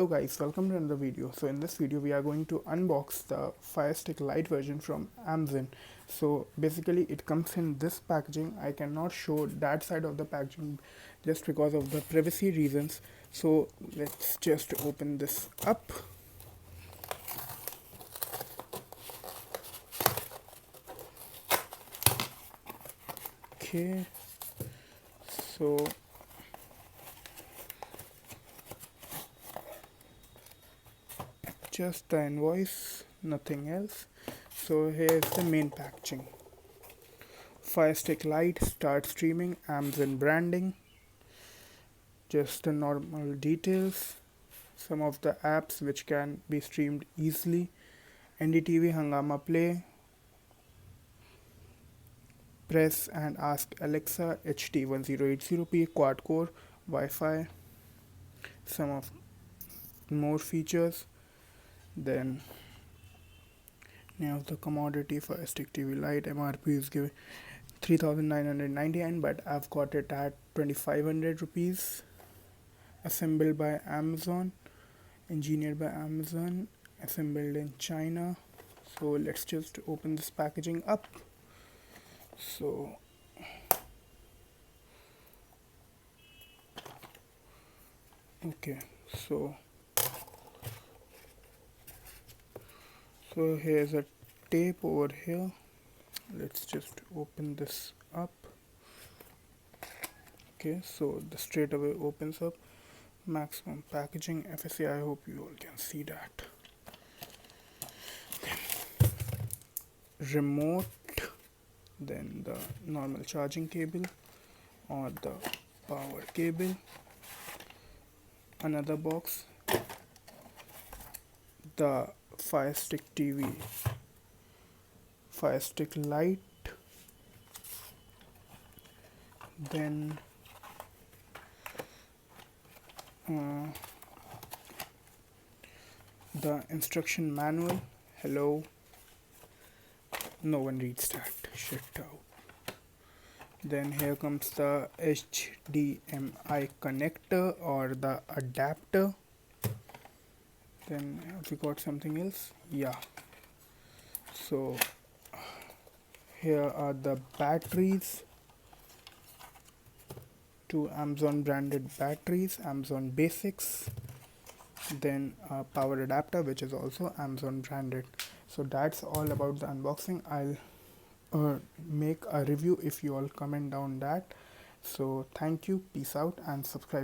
Hello guys, welcome to another video. So in this video we are going to unbox the Fire Stick Lite version from Amazon. So basically it comes in this packaging. I cannot show that side of the packaging just because of the privacy reasons. So let's just open this up. Okay, so just the invoice, nothing else. So here's the main packaging. Fire Stick Lite, start streaming, Amazon branding, just the normal details, some of the apps which can be streamed easily, NDTV, Hangama Play, press and ask Alexa, HT1080p quad core, Wi-Fi, some of more features. Then now the commodity Fire Stick TV Lite MRP is given 3,999, but I've got it at 2,500 rupees. Assembled by Amazon, engineered by Amazon, assembled in China. So let's just open this packaging up. So okay, so here's a tape over here. Let's just open this up. Okay, so the straight away opens up. Maximum packaging FSA. I hope you all can see that. Remote, then the normal charging cable or the power cable. Another box, the Fire Stick TV, Fire Stick Lite, then the instruction manual. Hello, no one reads that shit out. Then here comes the HDMI connector or the adapter. Then have we got something else? Yeah, so here are the batteries, two Amazon branded batteries, Amazon Basics, then a power adapter which is also Amazon branded. So that's all about the unboxing. I'll make a review if you all comment down that. So thank you, peace out, and subscribe.